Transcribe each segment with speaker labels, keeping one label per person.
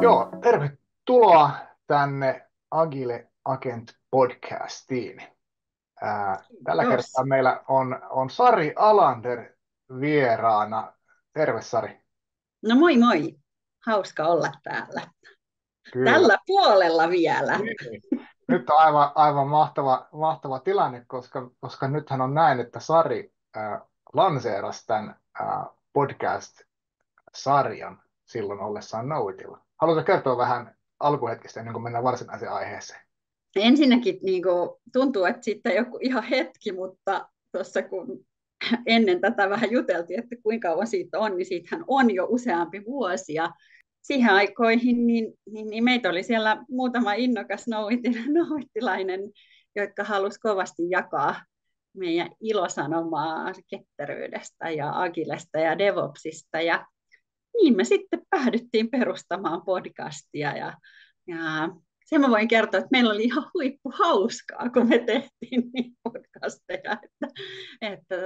Speaker 1: Joo, tervetuloa tänne Agile Agent podcastiin. Tällä kertaa
Speaker 2: Kiitos.
Speaker 1: meillä on Sari Alander vieraana. Terve Sari.
Speaker 2: No moi moi. Hauska olla täällä.
Speaker 1: Kyllä.
Speaker 2: Tällä puolella vielä.
Speaker 1: Niin. Nyt on aivan mahtava tilanne, koska nythän on näin, että Sari lanseerasi tämän podcast-sarjan silloin ollessaan Noitilla. Haluatko kertoa vähän alkuhetkistä ennen kuin mennään varsinaiseen aiheeseen?
Speaker 2: Ensinnäkin niin kuin, tuntuu, että siitä joku ihan hetki, mutta tuossa kun ennen tätä vähän juteltiin, että kuinka kauan siitä on, niin siitähän on jo useampi vuosi. Ja siihen aikoihin niin meitä oli siellä muutama innokas noittilainen, jotka halusi kovasti jakaa meidän ilosanomaa ketteryydestä ja agilesta ja devopsista. Ja niin me sitten päädyttiin perustamaan podcastia ja sen mä voin kertoa, että meillä oli ihan huippuhauskaa, kun me tehtiin niin podcasteja, että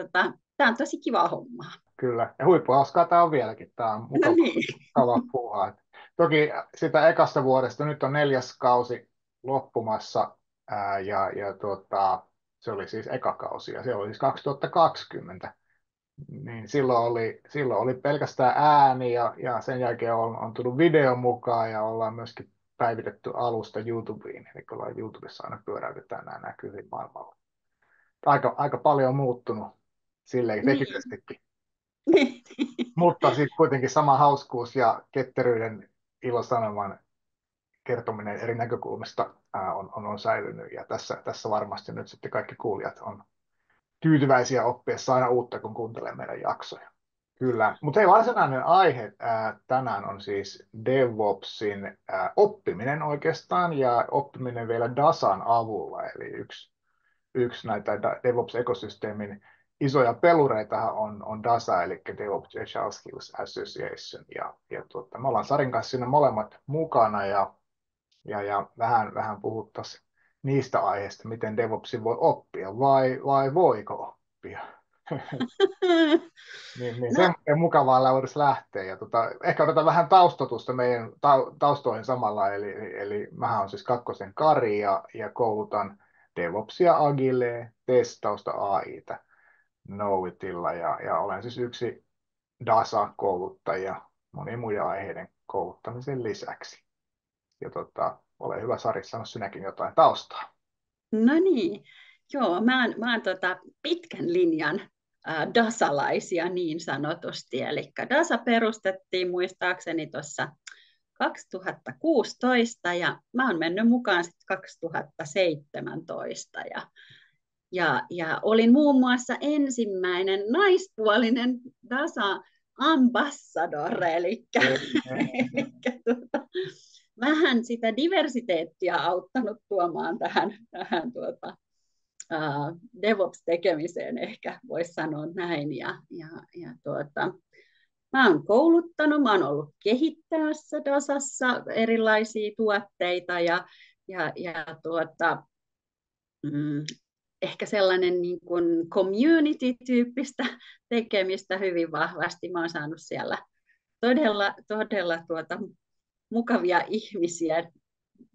Speaker 2: tämä on tosi kiva hommaa.
Speaker 1: Kyllä, ja huippuhauskaa tämä on vieläkin. Tämä on
Speaker 2: No niin.
Speaker 1: mukava puhua. Toki sitä ekasta vuodesta, nyt on 4. kausi loppumassa, se oli siis eka kausi, ja se oli siis 2020. Niin silloin oli pelkästään ääni, ja sen jälkeen on tullut video mukaan, ja ollaan myöskin päivitetty alusta YouTubeen, eli ollaan YouTubessa aina pyöräytetään nämä näkyviin maailmalla. Aika paljon on muuttunut silleen
Speaker 2: Niin.
Speaker 1: teknisestikin.
Speaker 2: Niin.
Speaker 1: Mutta sitten kuitenkin sama hauskuus ja ketteryyden ilosanoman kertominen eri näkökulmista on säilynyt. Ja tässä varmasti nyt sitten kaikki kuulijat on tyytyväisiä oppiessa aina uutta, kun kuuntelee meidän jaksoja. Kyllä, mutta hei, varsinainen aihe tänään on siis DevOpsin oppiminen oikeastaan ja oppiminen vielä DASAn avulla, eli yksi näitä DevOps-ekosysteemin isoja pelureita on DASA, eli DevOps Agile Skills Association, me ollaan Sarin kanssa siinä molemmat mukana, ja vähän puhuttaisiin niistä aiheista, miten DevOpsin voi oppia, vai voiko oppia. Niin
Speaker 2: No,
Speaker 1: sen mukavaa voisi lähteä. Ja ehkä otetaan vähän taustotusta meidän taustoihin samalla. Eli mähän on siis kakkosen Kari ja koulutan DevOpsia, Agilea, testausta AI:tä Knowitilla. Ja olen siis yksi DASA-kouluttaja monien muiden aiheiden kouluttamisen lisäksi. Ja ole hyvä Sari, sano sinäkin jotain taustaa.
Speaker 2: no niin. Joo, mä oon pitkän linjan dasalaisia niin sanotusti. Eli dasa perustettiin muistaakseni tuossa 2016 ja mä oon mennyt mukaan sitten 2017 ja olin muun muassa ensimmäinen naispuolinen DASA ambassador, eli vähän sitä diversiteettiä auttanut tuomaan tähän DevOps-tekemiseen, ehkä voisi sanoa näin. Mä oon kouluttanut, mä oon ollut kehittämässä DASassa erilaisia tuotteita ja ehkä sellainen niin kuin community-tyyppistä tekemistä hyvin vahvasti. Mä oon saanut siellä todella mukavia ihmisiä,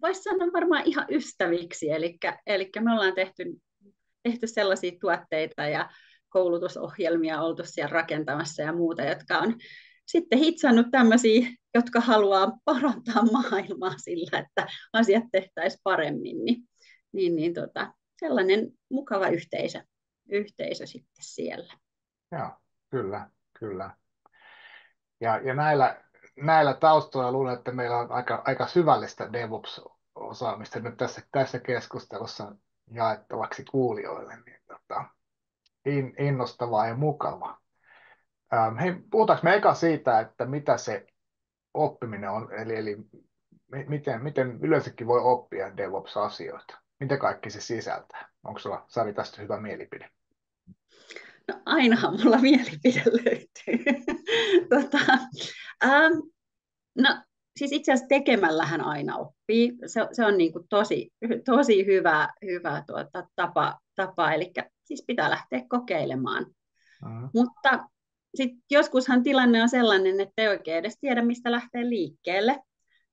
Speaker 2: voisi sanoa varmaan ihan ystäviksi, eli me ollaan tehty sellaisia tuotteita ja koulutusohjelmia oltu siellä rakentamassa ja muuta, jotka on sitten hitsannut tämmöisiä, jotka haluaa parantaa maailmaa sillä, että asiat tehtäisiin paremmin, sellainen mukava yhteisö sitten siellä.
Speaker 1: Joo, kyllä. Ja näillä taustoilla luulen, että meillä on aika syvällistä DevOps-osaamista nyt tässä keskustelussa jaettavaksi kuulijoille. Niin innostavaa ja mukavaa. Hei, puhutaanko me eka siitä, että mitä se oppiminen on, eli miten yleensäkin voi oppia DevOps-asioita? Mitä kaikki se sisältää? Onko sulla, Sari, tästä hyvä mielipide?
Speaker 2: No ainahan mulla mielipide löytyy. tota, ähm, no siis itse asiassa tekemällähän aina oppii. Se on niin kuin tosi hyvä tapa, eli siis pitää lähteä kokeilemaan.
Speaker 1: Mhm.
Speaker 2: Mutta sitten joskushan tilanne on sellainen, että ei oikein edes tiedä, mistä lähtee liikkeelle,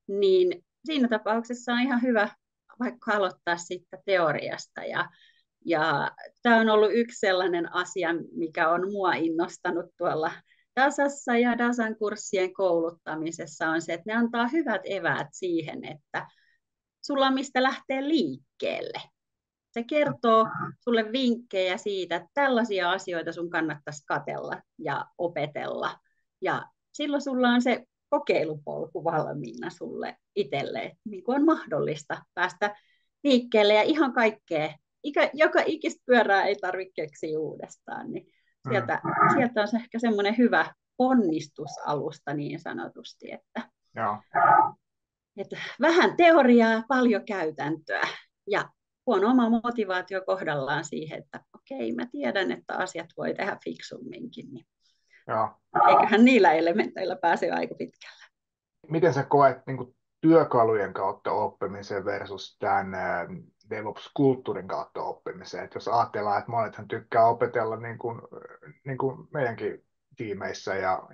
Speaker 2: niin siinä tapauksessa on ihan hyvä vaikka aloittaa sitten teoriasta. Ja tämä on ollut yksi sellainen asia, mikä on mua innostanut tuolla Dasassa ja Dasan kurssien kouluttamisessa, on se, että ne antaa hyvät eväät siihen, että sulla on mistä lähteä liikkeelle. Se kertoo sulle vinkkejä siitä, että tällaisia asioita sun kannattaisi katsella ja opetella. Ja silloin sulla on se kokeilupolku valmiina sulle itselle, niin kuin on mahdollista päästä liikkeelle ja ihan kaikkea. Joka ikistä pyörää ei tarvitse keksiä uudestaan, niin sieltä on se ehkä semmoinen hyvä onnistusalusta niin sanotusti, että vähän teoriaa, paljon käytäntöä ja kun on oma motivaatio kohdallaan siihen, että okei, mä tiedän, että asiat voi tehdä fiksumminkin, niin eiköhän niillä elementeillä pääse aika pitkälle.
Speaker 1: Miten sä koet niin kuin työkalujen kautta oppimisen versus tämän DevOps-kulttuurin kautta oppimiseen? Et jos ajatellaan, että monethan tykkää opetella niin kuin meidänkin tiimeissä ja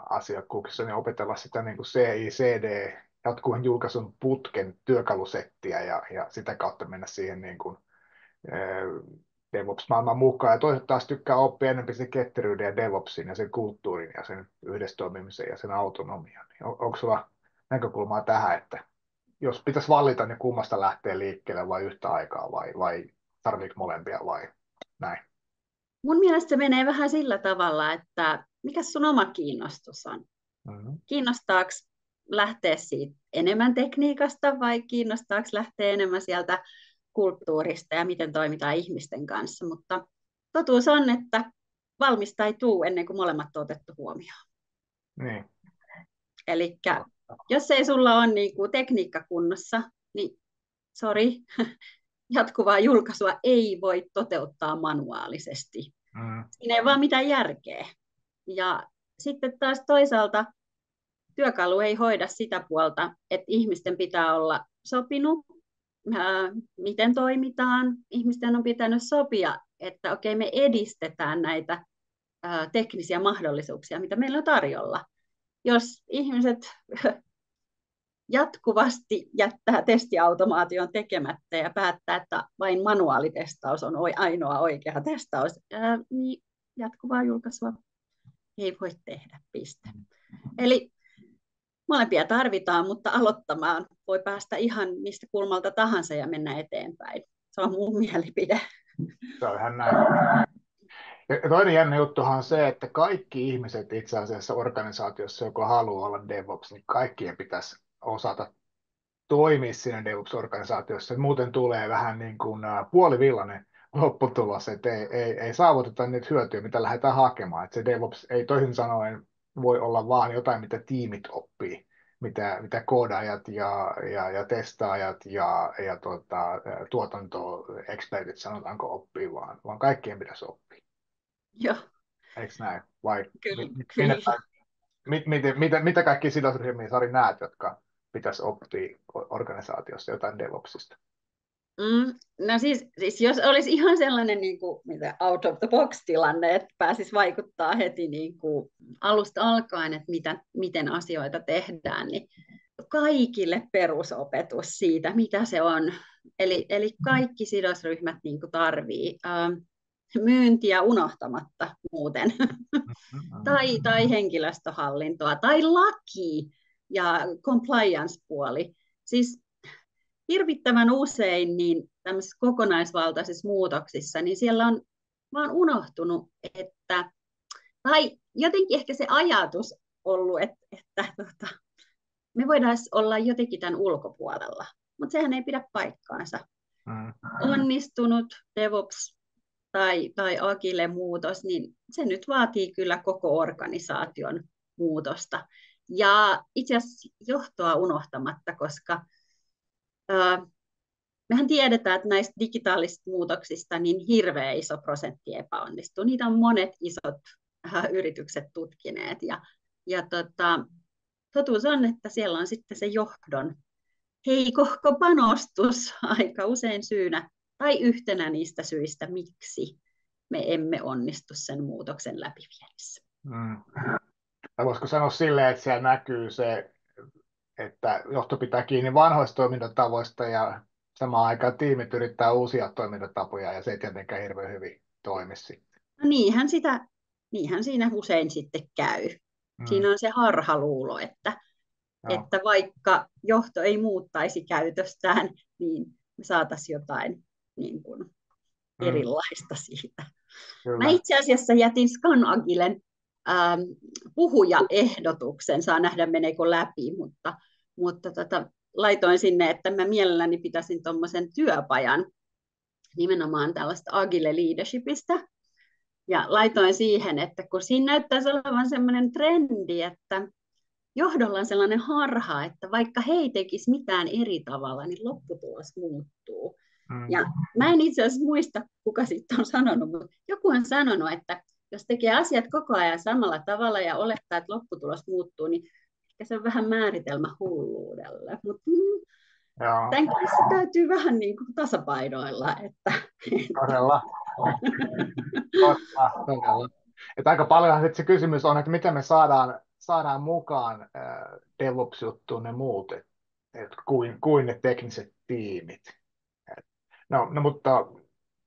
Speaker 1: asiakkuuksissa, niin opetella sitä niin kuin CI/CD jatkuvan julkaisun putken työkalusettiä ja sitä kautta mennä siihen niin kuin, DevOps-maailman mukaan. Ja toiset taas tykkää oppia enemmän sen ketteryyden ja DevOpsin ja sen kulttuurin ja sen yhdessä toimimisen ja sen autonomian. Onko sulla näkökulmaa tähän, että jos pitäisi valita, niin kummasta lähtee liikkeelle vai yhtä aikaa vai tarvitseeko molempia vai näin?
Speaker 2: Mun mielestä se menee vähän sillä tavalla, että mikä sun oma kiinnostus on? Kiinnostaako lähteä siitä enemmän tekniikasta vai kiinnostaako lähteä enemmän sieltä kulttuurista ja miten toimitaan ihmisten kanssa? Mutta totuus on, että valmista ei tule ennen kuin molemmat on otettu huomioon.
Speaker 1: Niin.
Speaker 2: Eli jos ei sulla ole niin kuin tekniikka kunnossa, niin sori, jatkuvaa julkaisua ei voi toteuttaa manuaalisesti. Siinä ei vaan mitään järkeä. Ja sitten taas toisaalta työkalu ei hoida sitä puolta, että ihmisten pitää olla sopinut, miten toimitaan. Ihmisten on pitänyt sopia, että okei, me edistetään näitä teknisiä mahdollisuuksia, mitä meillä on tarjolla. Jos ihmiset jatkuvasti jättää testiautomaation tekemättä ja päättää, että vain manuaalitestaus on ainoa oikea testaus, niin jatkuvaa julkaisua ei voi tehdä, piste. Eli molempia tarvitaan, mutta aloittamaan voi päästä ihan mistä kulmalta tahansa ja mennä eteenpäin. Se on mun mielipide.
Speaker 1: Se on ihan näin. Ja toinen jännä juttuhan on se, että kaikki ihmiset itse asiassa organisaatiossa, joka haluaa olla DevOps, niin kaikkien pitäisi osata toimia siinä DevOps-organisaatiossa. Muuten tulee vähän niin kuin puolivillainen lopputulos, että ei saavuteta niitä hyötyjä, mitä lähdetään hakemaan. Että se DevOps ei toisin sanoen voi olla vaan jotain, mitä tiimit oppii, mitä koodaajat ja testaajat ja tuotantoekspertit sanotaanko oppii, vaan kaikkien pitäisi oppia.
Speaker 2: Joo.
Speaker 1: Eikö näin? Vai
Speaker 2: Kyllä.
Speaker 1: mitä kaikkia sidosryhmiä, Sari, näet, jotka pitäisi oppia organisaatiossa jotain DevOpsista?
Speaker 2: No siis jos olisi ihan sellainen niin kuin, out of the box tilanne, että pääsisi vaikuttaa heti niin kuin alusta alkaen, että miten asioita tehdään, niin kaikille perusopetus siitä, mitä se on. Eli kaikki sidosryhmät niin kuin tarvii. Myyntiä unohtamatta muuten, tai henkilöstöhallintoa, tai laki ja compliance-puoli. Siis hirvittävän usein niin tämmöisissä kokonaisvaltaisissa muutoksissa, niin siellä on vaan unohtunut, tai jotenkin ehkä se ajatus ollut, että me voidaan olla jotenkin tämän ulkopuolella, mutta sehän ei pidä paikkaansa. Onnistunut DevOps tai agile muutos, niin se nyt vaatii kyllä koko organisaation muutosta. Ja itse asiassa johtoa unohtamatta, koska mehän tiedetään, että näistä digitaalisista muutoksista niin hirveän iso prosentti epäonnistuu. Niitä on monet isot yritykset tutkineet. Ja totuus on, että siellä on sitten se johdon heikohko panostus aika usein syynä tai yhtenä niistä syistä, miksi me emme onnistu sen muutoksen läpiviennessä.
Speaker 1: Mm. Tai voisiko sanoa silleen, että siellä näkyy se, että johto pitää kiinni vanhoista toimintatavoista ja samaan aikaan tiimit yrittää uusia toimintatapoja ja se ei tietenkään hirveän hyvin toimi sitten.
Speaker 2: No niinhän siinä usein sitten käy.
Speaker 1: Mm.
Speaker 2: Siinä on se harhaluulo,
Speaker 1: Joo.
Speaker 2: että vaikka johto ei muuttaisi käytöstään, niin me saataisiin jotain niin kuin
Speaker 1: Mm.
Speaker 2: erilaista siitä. Mä
Speaker 1: Kyllä.
Speaker 2: itse asiassa jätin Scanagilen puhujaehdotuksen, saa nähdä meneekö läpi, mutta laitoin sinne, että mä mielelläni pitäisin tuommoisen työpajan nimenomaan tällaista agile leadershipistä. Ja laitoin siihen, että kun siinä näyttäisi olevan sellainen trendi, että johdolla on sellainen harha, että vaikka he ei tekisi mitään eri tavalla, niin lopputulos muuttuu.
Speaker 1: Mm.
Speaker 2: Ja mä en itse asiassa muista, kuka sitten on sanonut, mutta joku on sanonut, että jos tekee asiat koko ajan samalla tavalla ja olettaa, että lopputulos muuttuu, niin ehkä se on vähän määritelmä hulluudelle. Mutta
Speaker 1: Joo,
Speaker 2: tämän kanssa täytyy vähän niin kuin tasapainoilla.
Speaker 1: todella. Totta, todella. Että aika paljonhan sit se kysymys on, että miten me saadaan mukaan DevOps-juttuun ne muut, kuin ne tekniset tiimit. No mutta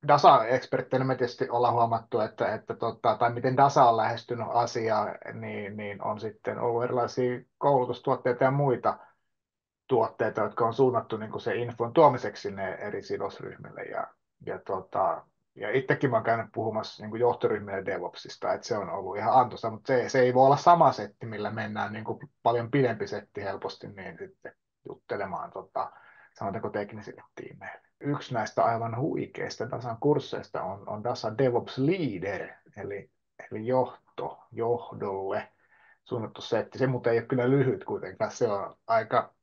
Speaker 1: data-ekspertteinä me tietysti ollaan huomattu, tai miten data on lähestynyt asiaa, niin on sitten ollut erilaisia koulutustuotteita ja muita tuotteita, jotka on suunnattu niin kuin se infon tuomiseksi sinne eri sidosryhmille. Ja itsekin mä oon käynyt puhumassa niin kuin johtoryhmille DevOpsista, että se on ollut ihan antoisa, mutta se ei voi olla sama setti, millä mennään niin kuin paljon pidempi setti helposti niin sitten juttelemaan sanotaanko teknisille tiimeille. Yksi näistä aivan huikeista Dasan kursseista on Dasa DevOps Leader, eli johdolle suunnattu setti. Se muuten ei ole kyllä lyhyt kuitenkaan, se on aika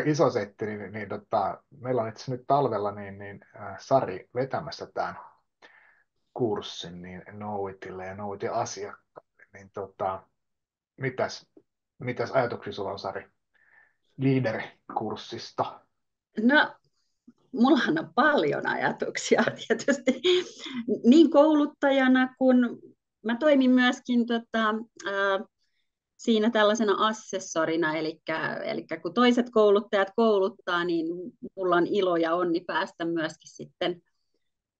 Speaker 1: iso setti, meillä on itse asiassa nyt talvella Sari vetämässä tämän kurssin niin Knowitille ja Knowitin asiakkaille. Mitäs ajatuksia sulla on, Sari, Leader-kurssista?
Speaker 2: No, mullahan on paljon ajatuksia tietysti niin kouluttajana, kun mä toimin myöskin siinä tällaisena assessorina, eli kun toiset kouluttajat kouluttaa, niin mulla on ilo ja onni päästä myöskin sitten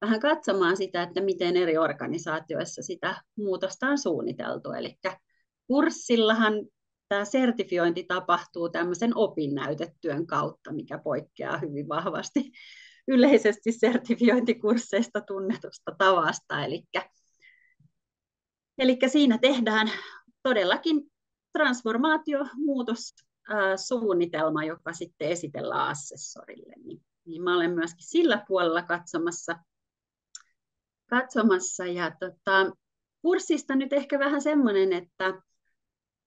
Speaker 2: vähän katsomaan sitä, että miten eri organisaatioissa sitä muutosta on suunniteltu. Eli kurssillahan tämä sertifiointi tapahtuu tämmöisen opinnäytetyön kautta, mikä poikkeaa hyvin vahvasti yleisesti sertifiointikursseista tunnetusta tavasta. Eli siinä tehdään todellakin transformaatiomuutossuunnitelma, joka sitten esitellään assessorille. Niin mä olen myöskin sillä puolella katsomassa. Ja kurssista nyt ehkä vähän semmoinen, että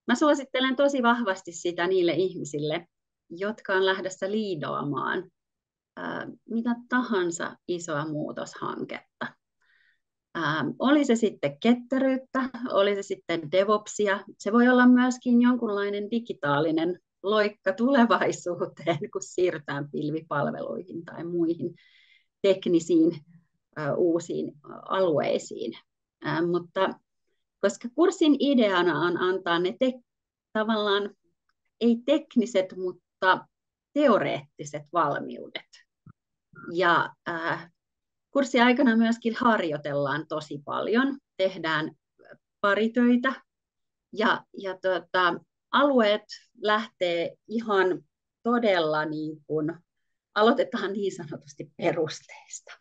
Speaker 2: mä suosittelen tosi vahvasti sitä niille ihmisille, jotka on lähdössä liidoamaan mitä tahansa isoa muutoshanketta. Oli se sitten ketteryyttä, oli se sitten DevOpsia, se voi olla myöskin jonkunlainen digitaalinen loikka tulevaisuuteen, kun siirrytään pilvipalveluihin tai muihin teknisiin uusiin alueisiin. Mutta koska kurssin ideana on antaa ne tavallaan ei tekniset, mutta teoreettiset valmiudet. Ja kurssin aikana myöskin harjoitellaan tosi paljon, tehdään paritöitä ja alueet lähtee ihan todella niin kuin, aloitetaan niin sanotusti perusteista.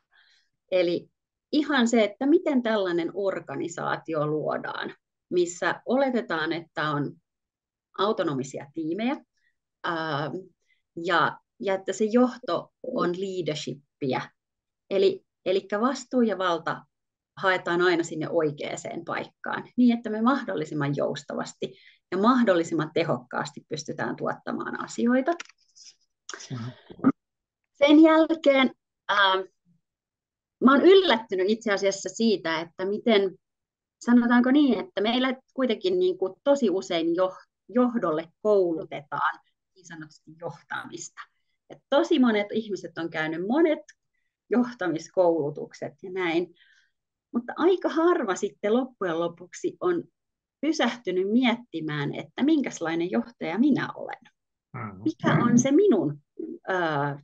Speaker 2: Eli ihan se, että miten tällainen organisaatio luodaan, missä oletetaan, että on autonomisia tiimejä ja että se johto on leadershippiä. Eli vastuu ja valta haetaan aina sinne oikeaan paikkaan, niin että me mahdollisimman joustavasti ja mahdollisimman tehokkaasti pystytään tuottamaan asioita. Sen jälkeen mä oon yllättynyt itse asiassa siitä, että miten, sanotaanko niin, että meillä kuitenkin niin kuin tosi usein johdolle koulutetaan niin sanotusti johtamista. Et tosi monet ihmiset on käynyt monet johtamiskoulutukset ja näin, mutta aika harva sitten loppujen lopuksi on pysähtynyt miettimään, että minkälainen johtaja minä olen.
Speaker 1: Mm.
Speaker 2: Mikä on se minun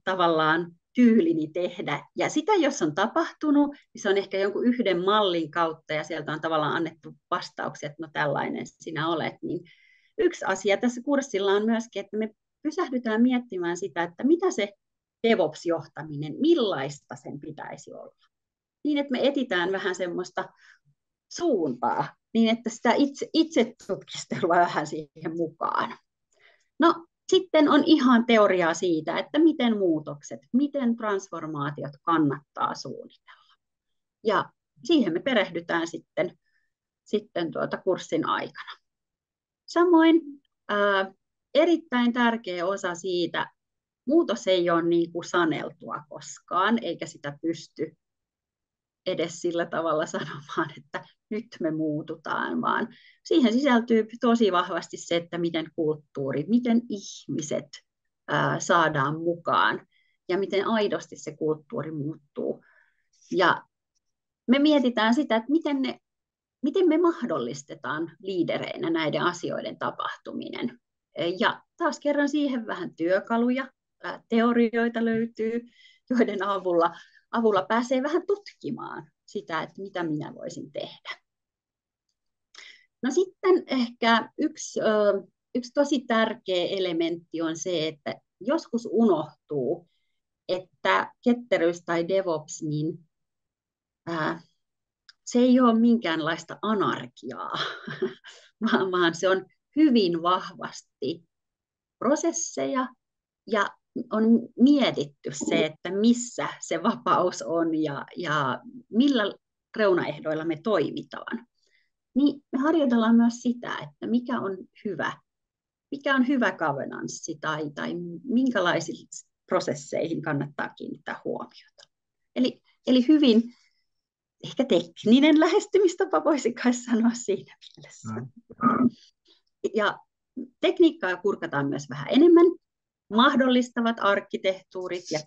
Speaker 2: tavallaan tyylini tehdä. Ja sitä, jos on tapahtunut, niin se on ehkä jonkun yhden mallin kautta, ja sieltä on tavallaan annettu vastauksia, että no tällainen sinä olet. Niin yksi asia tässä kurssilla on myöskin, että me pysähdytään miettimään sitä, että mitä se DevOps-johtaminen, millaista sen pitäisi olla. Niin, että me etsitään vähän semmoista suuntaa, niin että sitä itse tutkistelua vähän siihen mukaan. No, sitten on ihan teoriaa siitä, että miten muutokset, miten transformaatiot kannattaa suunnitella. Ja siihen me perehdytään sitten kurssin aikana. Samoin erittäin tärkeä osa siitä, muutos ei ole niin kuin saneltua koskaan, eikä sitä pysty edes sillä tavalla sanomaan, että nyt me muututaan, vaan siihen sisältyy tosi vahvasti se, että miten kulttuuri, miten ihmiset saadaan mukaan ja miten aidosti se kulttuuri muuttuu. Ja me mietitään sitä, että miten me mahdollistetaan liidereinä näiden asioiden tapahtuminen. Ja taas kerran siihen vähän työkaluja, teorioita löytyy, joiden avulla pääsee vähän tutkimaan sitä, että mitä minä voisin tehdä. No sitten ehkä yksi tosi tärkeä elementti on se, että joskus unohtuu, että ketteryys tai DevOps, niin se ei ole minkäänlaista anarkiaa, vaan se on hyvin vahvasti prosesseja ja on mietitty se, että missä se vapaus on ja millä reunaehdoilla me toimitaan. Niin me harjoitellaan myös sitä, että mikä on hyvä governance tai minkälaisiin prosesseihin kannattaa kiinnittää huomiota. Eli hyvin ehkä tekninen lähestymistapa voisi kai sanoa siinä mielessä. Ja tekniikkaa kurkataan myös vähän enemmän. Mahdollistavat arkkitehtuurit ja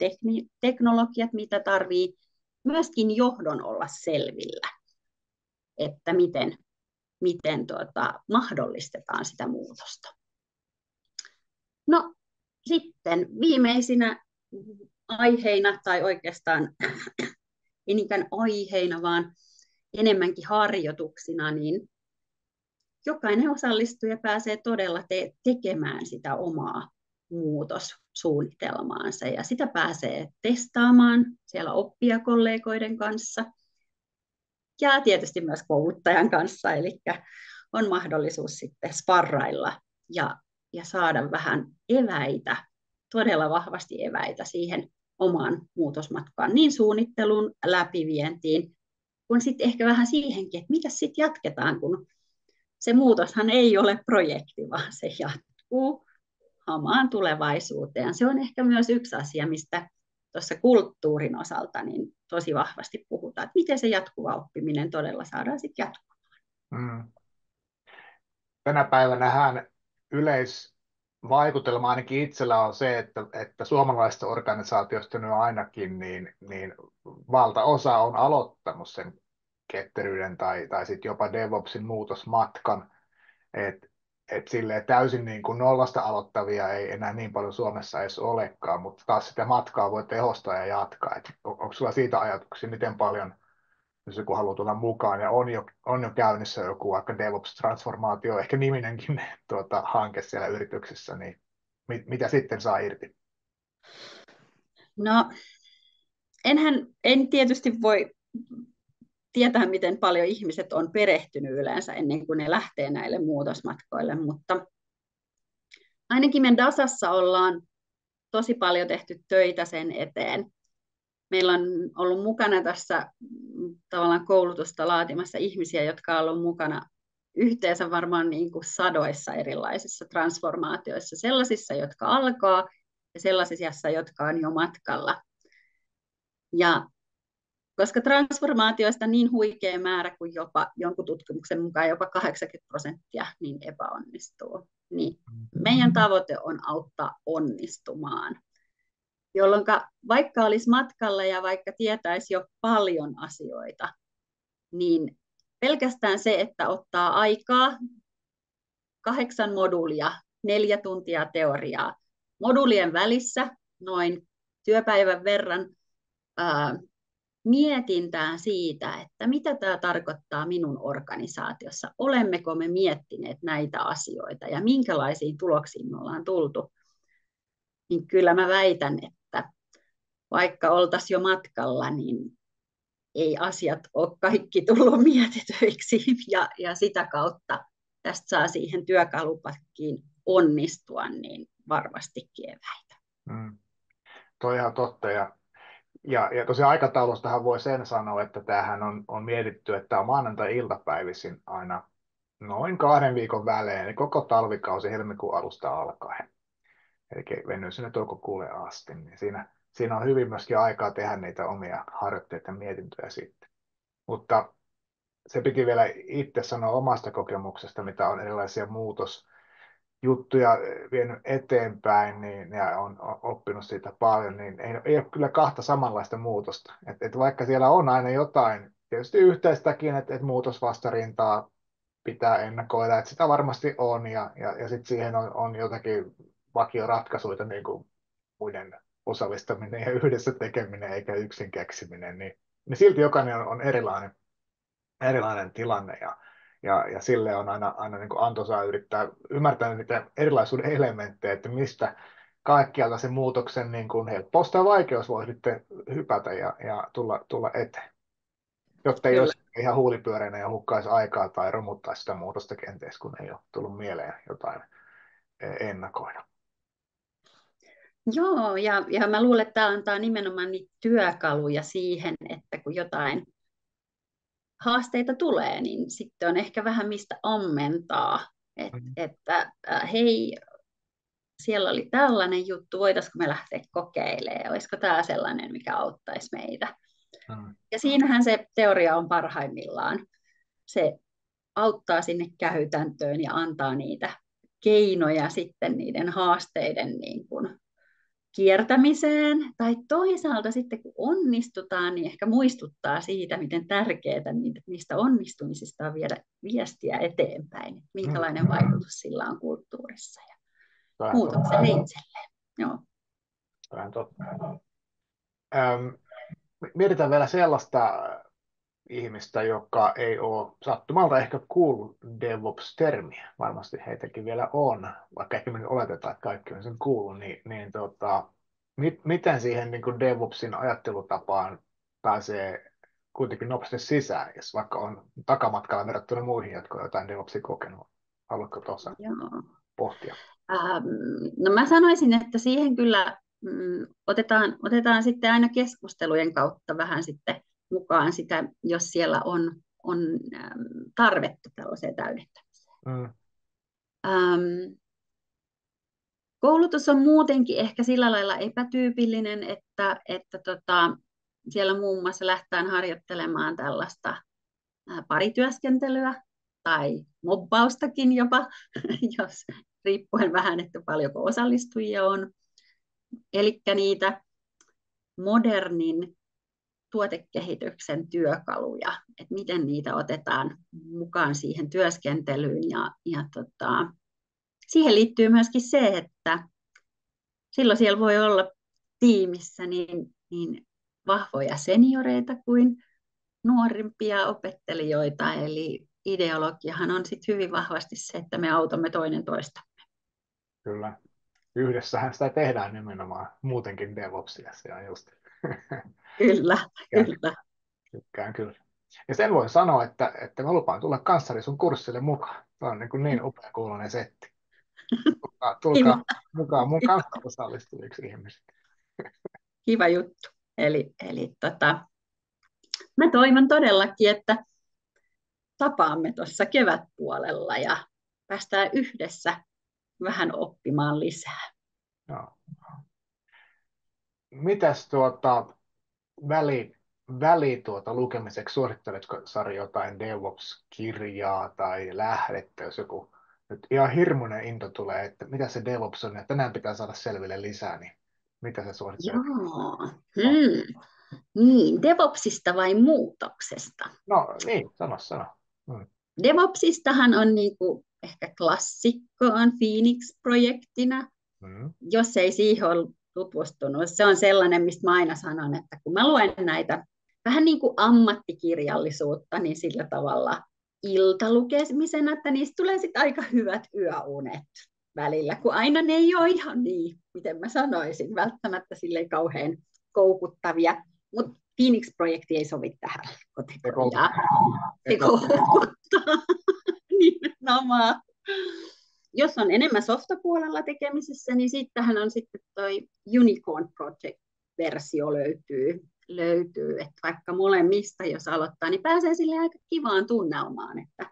Speaker 2: teknologiat, mitä tarvii myöskin johdon olla selvillä, että miten mahdollistetaan sitä muutosta. No sitten viimeisinä aiheina, tai oikeastaan ei niinkään aiheina, vaan enemmänkin harjoituksina, niin jokainen osallistuja pääsee todella tekemään sitä omaa muutossuunnitelmaansa, ja sitä pääsee testaamaan siellä oppijakollegoiden kanssa ja tietysti myös kouluttajan kanssa, eli on mahdollisuus sitten sparrailla ja saada vähän eväitä, todella vahvasti eväitä siihen omaan muutosmatkaan, niin suunnitteluun, läpivientiin, kuin sitten ehkä vähän siihenkin, että mitä sitten jatketaan, kun se muutoshan ei ole projekti, vaan se jatkuu hamaan tulevaisuuteen. Se on ehkä myös yksi asia, mistä tuossa kulttuurin osalta niin tosi vahvasti puhutaan, että miten se jatkuva oppiminen todella saadaan sitten jatkumaan.
Speaker 1: Tänä päivänähän yleisvaikutelma ainakin itsellä on se, että suomalaisista organisaatioista nyt ainakin niin valtaosa on aloittanut sen ketteryyden tai sitten jopa DevOpsin muutosmatkan. Et silleen täysin niin kuin nollasta aloittavia ei enää niin paljon Suomessa edes olekaan, mutta taas sitä matkaa voi tehostaa ja jatkaa. Onko sulla siitä ajatuksia, miten paljon, jos joku haluaa tulla mukaan ja on jo käynnissä joku vaikka DevOps-transformaatio, ehkä niminenkin hanke siellä yrityksessä, niin mitä sitten saa irti?
Speaker 2: No, en tietysti voi tietää, miten paljon ihmiset on perehtynyt yleensä ennen kuin ne lähtee näille muutosmatkoille, mutta ainakin me Dasassa ollaan tosi paljon tehty töitä sen eteen. Meillä on ollut mukana tässä tavallaan koulutusta laatimassa ihmisiä, jotka on ollut mukana yhteensä varmaan niin kuin sadoissa erilaisissa transformaatioissa, sellaisissa, jotka alkaa ja sellaisissa, jotka on jo matkalla. Ja koska transformaatioista niin huikea määrä kuin jopa jonkun tutkimuksen mukaan jopa 80% niin epäonnistuu, niin meidän tavoite on auttaa onnistumaan. Jolloin vaikka olisi matkalla ja vaikka tietäisi jo paljon asioita, niin pelkästään se, että ottaa aikaa 8 moduulia, 4 tuntia teoriaa. Moduulien välissä noin työpäivän verran mietintää siitä, että mitä tämä tarkoittaa minun organisaatiossa. Olemmeko me miettineet näitä asioita ja minkälaisiin tuloksiin me ollaan tultu. Niin kyllä mä väitän, että vaikka oltaisiin jo matkalla, niin ei asiat ole kaikki tullut mietityiksi ja sitä kautta tästä saa siihen työkalupakkiin onnistua, niin varmastikin eväitä.
Speaker 1: Toi ihan totta. Ja tosiaan aikataulustahan voi sen sanoa, että tämähän on mietitty, että on maanantai-iltapäivisin aina noin 2 viikon välein, eli koko talvikausi helmikuun alusta alkaen. Eli venyy sinne toukokuulle asti, niin siinä on hyvin myöskin aikaa tehdä niitä omia harjoitteita ja mietintöjä sitten. Mutta se piti vielä itse sanoa omasta kokemuksesta, mitä on erilaisia muutosjuttuja vienyt eteenpäin, niin ja on oppinut siitä paljon, niin ei ole kyllä kahta samanlaista muutosta. Et vaikka siellä on aina jotain, tietysti yhteistäkin, että muutosvastarintaa pitää ennakoida, että sitä varmasti on, ja sitten siihen on jotakin vakioratkaisuja, niin kuin muiden osallistaminen ja yhdessä tekeminen eikä yksin keksiminen, niin silti jokainen on erilainen tilanne, ja sille on aina niin kuin antoisaa yrittää ymmärtää niitä erilaisuuden elementtejä, että mistä kaikkialta se muutoksen niin kuin helppous tai vaikeus voi sitten hypätä ja tulla eteen, jotta ei
Speaker 2: Kyllä.
Speaker 1: olisi ihan huulipyöreänä ja hukkaisi aikaa tai romuttaisi sitä muutosta kenties, kun ei ole tullut mieleen jotain ennakoida.
Speaker 2: Joo, ja mä luulen, että tämä antaa nimenomaan niitä työkaluja siihen, että kun jotain haasteita tulee, niin sitten on ehkä vähän mistä ammentaa, että hei, siellä oli tällainen juttu, voitaisiko me lähteä kokeilemaan, olisiko tämä sellainen, mikä auttaisi meitä. Ja siinähän se teoria on parhaimmillaan. Se auttaa sinne käytäntöön ja antaa niitä keinoja sitten niiden haasteiden niin kuin kiertämiseen, tai toisaalta sitten kun onnistutaan, niin ehkä muistuttaa siitä, miten tärkeää niistä onnistumisista on viedä viestiä eteenpäin, minkälainen vaikutus sillä on kulttuurissa ja muutokselle itselleen. Joo.
Speaker 1: Vähän totta. Mietitään vielä sellaista ihmistä, joka ei ole sattumalta ehkä kuullut DevOps-termiä. Varmasti heitäkin vielä on, vaikka ehkä me oletetaan, että kaikki on sen kuullut, miten siihen niin kuin DevOpsin ajattelutapaan pääsee kuitenkin nopeasti sisään, jos vaikka on takamatkalla verrattuna muihin, jotka on jotain DevOpsia kokenut. Haluatko tuossa pohtia?
Speaker 2: No mä sanoisin, että siihen kyllä otetaan sitten aina keskustelujen kautta vähän sitten mukaan sitä, jos siellä on tarvetta tällaiseen täydentämiseen. Koulutus on muutenkin ehkä sillä lailla epätyypillinen, että siellä muun muassa lähtään harjoittelemaan tällaista parityöskentelyä tai mobbaustakin jopa, jos riippuen vähän, että paljonko osallistujia on. Eli niitä modernin tuotekehityksen työkaluja, että miten niitä otetaan mukaan siihen työskentelyyn. Siihen liittyy myöskin se, että silloin siellä voi olla tiimissä niin vahvoja senioreita kuin nuorimpia opettelijoita, eli ideologiahan on sitten hyvin vahvasti se, että me autamme toinen toista.
Speaker 1: Kyllä. Yhdessähän sitä tehdään nimenomaan muutenkin DevOpsia. Se on just.
Speaker 2: Kyllä, kyllä.
Speaker 1: Tykkään kyllä. Ja sen voi sanoa, että mä lupaan tulla kanssari sun kurssille mukaan. Se on niin upea kuuloinen setti. Tulkaa mukaan mun kanssa osallistuviksi ihmiset.
Speaker 2: Kiva juttu. Eli mä toivon todellakin, että tapaamme tuossa kevätpuolella ja päästään yhdessä vähän oppimaan lisää.
Speaker 1: No. Mitäs väli lukemiseksi, suositteletko Sari jotain DevOps-kirjaa tai lähdettä, jos joku nyt ihan hirmuinen into tulee, että mitä se DevOps on ja tänään pitää saada selville lisää, niin mitä sä suosittelet?
Speaker 2: Joo. Niin, DevOpsista vai muutoksesta?
Speaker 1: No niin, sano.
Speaker 2: DevOpsistahan on ehkä klassikkoon Phoenix-projektina, jos ei siihen ole tutustunut. Se on sellainen, mistä mä aina sanon, että kun mä luen näitä vähän niin kuin ammattikirjallisuutta, niin sillä tavalla iltalukemisena, että niistä tulee sitten aika hyvät yöunet välillä, kun aina ne ei ole ihan niin, miten mä sanoisin, välttämättä silleen kauhean koukuttavia, mutta Phoenix-projekti ei sovi tähän kategoriaan. Se koukuttaa nimenomaan. Jos on enemmän softapuolella tekemisessä, niin sittenhän on sitten toi Unicorn Project-versio löytyy, että vaikka molemmista jos aloittaa, niin pääsee sille aika kivaan tunnelmaan, että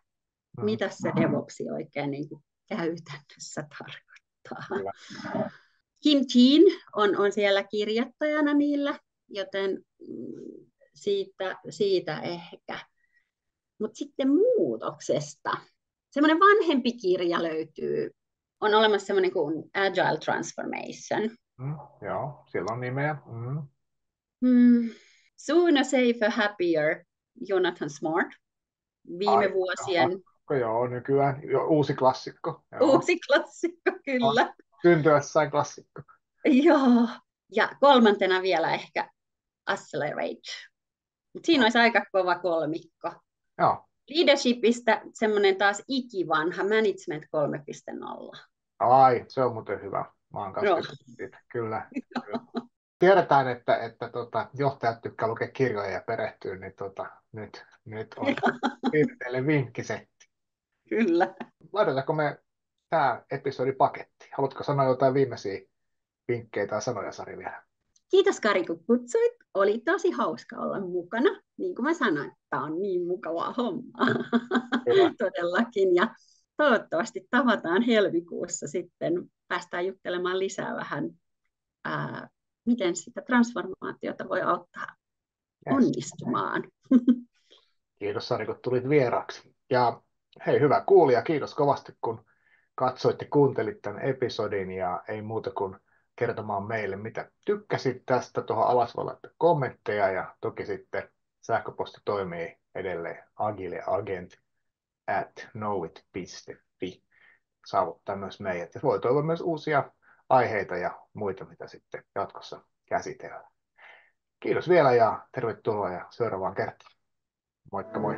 Speaker 2: mitä se DevOpsi oikein niin kuin käytännössä tarkoittaa. Kim Chiin on siellä kirjoittajana niillä, joten siitä ehkä. Mutta sitten muutoksesta. Semmoinen vanhempi kirja löytyy. On olemassa semmoinen kuin Agile Transformation.
Speaker 1: Joo, siellä on nimeä.
Speaker 2: Sooner, Safer, Happier, Jonathan Smart. Viime vuosien.
Speaker 1: Joo, nykyään uusi klassikko. Joo.
Speaker 2: Uusi klassikko, kyllä.
Speaker 1: Syntyessään klassikko.
Speaker 2: Joo. Ja kolmantena vielä ehkä Accelerate. Siinä olisi aika kova kolmikko.
Speaker 1: Joo.
Speaker 2: Leadershipistä semmoinen taas ikivanha Management 3.0.
Speaker 1: Ai, se on muuten hyvä. Mä oon kanssa siitä. Kyllä. Tiedetään, että johtajat tykkää lukea kirjoja ja perehtyä, niin nyt on teille vinkkisetti.
Speaker 2: Kyllä.
Speaker 1: Laitetaanko me tämä episodi pakettiin? Haluatko sanoa jotain viimeisiä vinkkejä tai sanoja, Sari, vielä?
Speaker 2: Kiitos Kari, kun kutsuit. Oli tosi hauska olla mukana. Niin kuin mä sanoin, tämä on niin mukavaa hommaa. Todellakin. Ja toivottavasti tavataan helmikuussa sitten. Päästään juttelemaan lisää vähän, miten sitä transformaatiota voi auttaa onnistumaan.
Speaker 1: Kiitos Sari, kun tulit vieraaksi. Ja hei, hyvä kuulija, kiitos kovasti, kun katsoitte, kuuntelit tämän episodin ja ei muuta kuin kertomaan meille, mitä tykkäsit tästä. Tuohon alas voi laittaa kommentteja ja toki sitten sähköposti toimii edelleen agileagent@knowit.fi. Saavuttaa myös meidät ja voi toivoa myös uusia aiheita ja muita, mitä sitten jatkossa käsitellään. Kiitos vielä ja tervetuloa ja seuraavaan kertaan. Moikka moi!